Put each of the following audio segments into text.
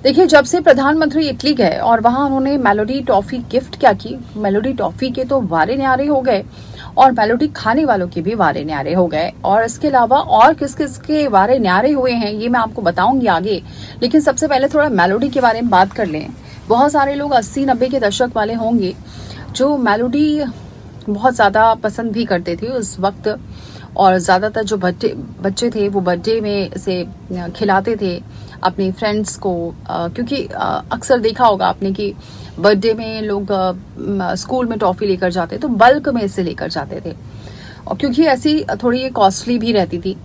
देखिए, जब से प्रधानमंत्री इटली गए और वहां उन्होंने मेलोडी टॉफी गिफ्ट क्या की, मेलोडी टॉफी के तो वारे न्यारे हो गए और मेलोडी खाने वालों के भी वारे न्यारे हो गए। और इसके अलावा और किस किस के वारे न्यारे हुए हैं ये मैं आपको बताऊंगी आगे, लेकिन सबसे पहले थोड़ा मेलोडी के बारे में बात कर लें। बहुत सारे लोग 80-90 के दशक वाले होंगे जो मेलोडी बहुत ज़्यादा पसंद भी करते थे उस वक्त, और ज़्यादातर जो बच्चे थे वो बर्थडे में इसे खिलाते थे अपने फ्रेंड्स को, क्योंकि अक्सर देखा होगा आपने कि बर्थडे में लोग स्कूल में टॉफ़ी लेकर जाते तो बल्क में इसे लेकर जाते थे, और क्योंकि ऐसी थोड़ी ये कॉस्टली भी रहती थी,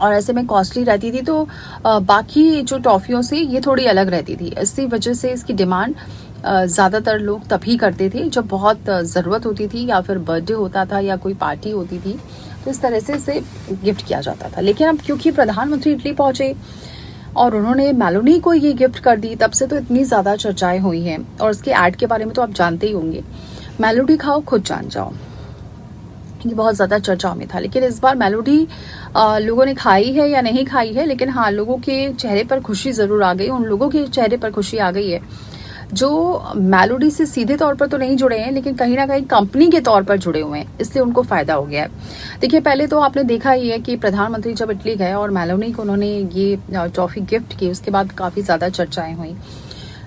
और ऐसे में कॉस्टली रहती थी तो बाकी जो टॉफ़ियों से ये थोड़ी अलग रहती थी। इसी वजह से इसकी डिमांड ज़्यादातर लोग तभी करते थे जब बहुत ज़रूरत होती थी या फिर बर्थडे होता था या कोई पार्टी होती थी, तो इस तरह से इसे गिफ्ट किया जाता था। लेकिन अब क्योंकि प्रधानमंत्री इटली पहुंचे और उन्होंने मेलोडी को ये गिफ्ट कर दी, तब से तो इतनी ज़्यादा चर्चाएं हुई हैं। और इसके ऐड के बारे में तो आप जानते ही होंगे, मेलोडी खाओ खुद जान जाओ, ये बहुत ज़्यादा चर्चाओं में था। लेकिन इस बार मेलोडी लोगों ने खाई है या नहीं खाई है, लेकिन हाँ, लोगों के चेहरे पर खुशी ज़रूर आ गई। उन लोगों के चेहरे पर खुशी आ गई है जो मेलोडी से सीधे तौर पर तो नहीं जुड़े हैं, लेकिन कहीं ना कहीं कंपनी के तौर पर जुड़े हुए हैं, इसलिए उनको फायदा हो गया है। देखिए, पहले तो आपने देखा ही है कि प्रधानमंत्री जब इटली गए और मेलोडी को उन्होंने ये टॉफी गिफ्ट की, उसके बाद काफी ज्यादा चर्चाएं हुई,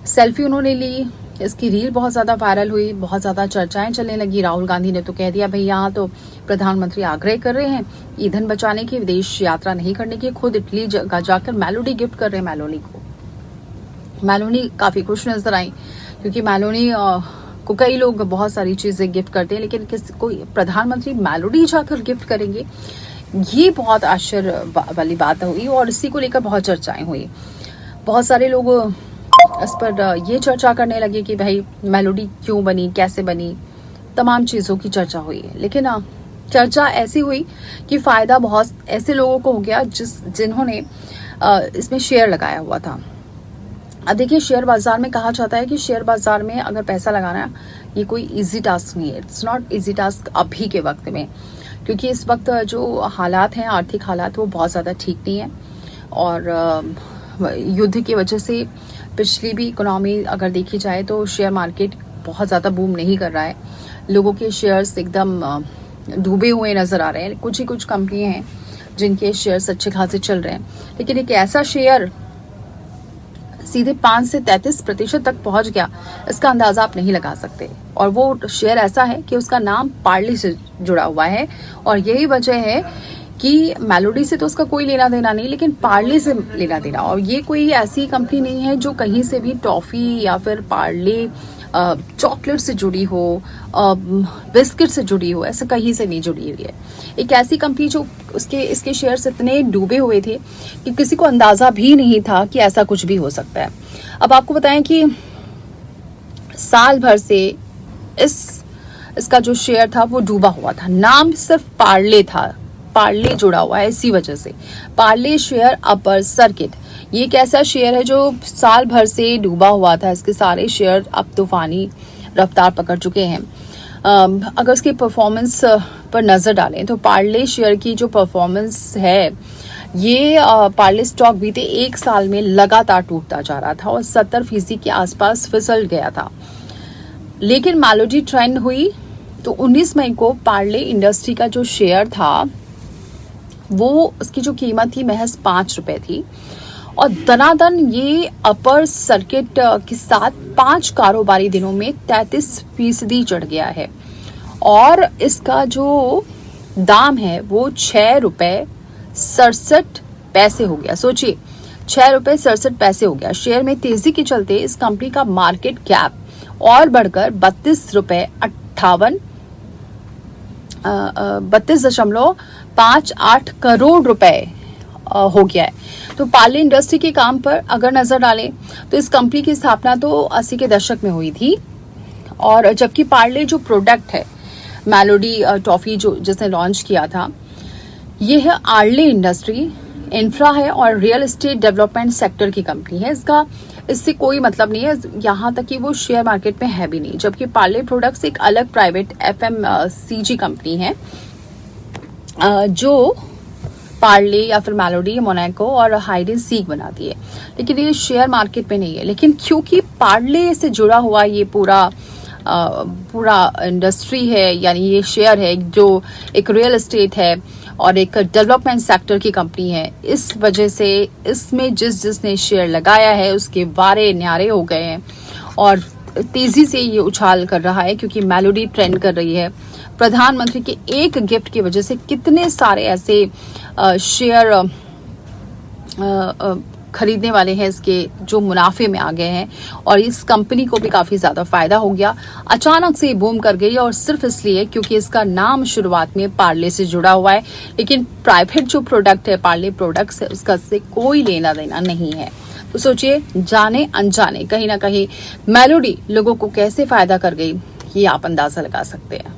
सेल्फी उन्होंने ली, इसकी रील बहुत ज्यादा वायरल हुई, बहुत ज्यादा चर्चाएं चलने लगी। राहुल गांधी ने तो कह दिया भाई यहाँ तो प्रधानमंत्री आग्रह कर रहे हैं ईंधन बचाने की, विदेश यात्रा नहीं करने की, खुद इटली जाकर मेलोडी गिफ्ट कर रहे हैं मेलोडी को। मेलोडी काफी खुश नजर आई, क्योंकि मेलोडी को कई लोग बहुत सारी चीजें गिफ्ट करते हैं, लेकिन कोई प्रधानमंत्री मेलोडी जाकर गिफ्ट करेंगे, ये बहुत आश्चर्य वाली बात हुई और इसी को लेकर बहुत चर्चाएं हुई। बहुत सारे लोग इस पर ये चर्चा करने लगे कि भाई मेलोडी क्यों बनी, कैसे बनी, तमाम चीजों की चर्चा हुई है। लेकिन चर्चा ऐसी हुई कि फायदा बहुत ऐसे लोगों को हो गया जिन्होंने इसमें शेयर लगाया हुआ था। अब देखिए, शेयर बाजार में कहा जाता है कि शेयर बाजार में अगर पैसा लगाना ये कोई इजी टास्क नहीं है, इट्स नॉट इजी टास्क अभी के वक्त में, क्योंकि इस वक्त जो हालात हैं, आर्थिक हालात, वो बहुत ज़्यादा ठीक नहीं है। और युद्ध की वजह से पिछली भी इकोनॉमी अगर देखी जाए तो शेयर मार्केट बहुत ज़्यादा बूम नहीं कर रहा है, लोगों के शेयर्स एकदम डूबे हुए नज़र आ रहे हैं। कुछ ही कुछ कंपनियाँ हैं जिनके शेयर्स अच्छे खासे चल रहे हैं, लेकिन एक ऐसा शेयर सीधे 5 से 33% तक पहुंच गया, इसका अंदाजा आप नहीं लगा सकते। और वो शेयर ऐसा है कि उसका नाम पार्ले से जुड़ा हुआ है, और यही वजह है कि मेलोडी से तो उसका कोई लेना देना नहीं, लेकिन पार्ले से लेना देना। और ये कोई ऐसी कंपनी नहीं है जो कहीं से भी टॉफी या फिर पार्ले चॉकलेट से जुड़ी हो, बिस्किट से जुड़ी हो, ऐसे कहीं से नहीं जुड़ी हुई है। एक ऐसी कंपनी जो इसके शेयर्स इतने डूबे हुए थे कि किसी को अंदाजा भी नहीं था कि ऐसा कुछ भी हो सकता है। अब आपको बताएं कि साल भर से इसका जो शेयर था वो डूबा हुआ था, नाम सिर्फ पार्ले था, पार्ले जुड़ा हुआ है, इसी वजह से पार्ले शेयर अपर सर्किट। ये एक ऐसा शेयर है जो साल भर से डूबा हुआ था, इसके सारे शेयर अब तूफानी रफ्तार पकड़ चुके हैं। अगर उसकी परफॉर्मेंस पर नजर डालें तो पार्ले शेयर की जो परफॉर्मेंस है, ये पार्ले स्टॉक बीते 1 साल में लगातार टूटता जा रहा था और 70% के आसपास फिसल गया था। लेकिन मेलोडी ट्रेंड हुई तो 19 मई को पार्ले इंडस्ट्री का जो शेयर था वो उसकी जो कीमत थी महज 5 रुपए थी, और दनादन ये अपर सर्किट के साथ 5 कारोबारी दिनों में 33% चढ़ गया है, और इसका जो दाम है वो 6 रुपए 67 पैसे हो गया। सोचिए, 6 रुपए 67 पैसे हो गया। शेयर में तेजी के चलते इस कंपनी का मार्केट कैप और बढ़कर 32.58 करोड़ रुपए हो गया है। तो पार्ले इंडस्ट्री के काम पर अगर नजर डालें तो इस कंपनी की स्थापना तो 80 के दशक में हुई थी, और जबकि पार्ले जो प्रोडक्ट है मेलोडी टॉफी जो जिसने लॉन्च किया था, ये है आर्ले इंडस्ट्री, इंफ्रा है और रियल एस्टेट डेवलपमेंट सेक्टर की कंपनी है। इससे कोई मतलब नहीं है, यहाँ तक कि वो शेयर मार्केट में है भी नहीं। जबकि पार्ले प्रोडक्ट्स एक अलग प्राइवेट FMCG कंपनी है जो पार्ले या फिर मेलोडी, मोनाको और हाइड एंड सीक बना दिए। लेकिन ये शेयर मार्केट में नहीं है। लेकिन क्योंकि पार्ले से जुड़ा हुआ ये पूरा इंडस्ट्री है, यानी ये शेयर है जो एक रियल एस्टेट है और एक डेवलपमेंट सेक्टर की कंपनी है, इस वजह से इसमें जिसने शेयर लगाया है उसके वारे न्यारे हो गए हैं और तेजी से ये उछाल कर रहा है, क्योंकि मेलोडी ट्रेंड कर रही है। प्रधानमंत्री के एक गिफ्ट की वजह से कितने सारे ऐसे शेयर खरीदने वाले हैं इसके जो मुनाफे में आ गए हैं और इस कंपनी को भी काफी ज्यादा फायदा हो गया। अचानक से बूम कर गई और सिर्फ इसलिए क्योंकि इसका नाम शुरुआत में पार्ले से जुड़ा हुआ है, लेकिन प्राइवेट जो प्रोडक्ट है पार्ले प्रोडक्ट्स है उसका से कोई लेना देना नहीं है। तो सोचिए, जाने अनजाने कहीं ना कहीं मेलोडी लोगों को कैसे फायदा कर गई, ये आप अंदाजा लगा सकते हैं।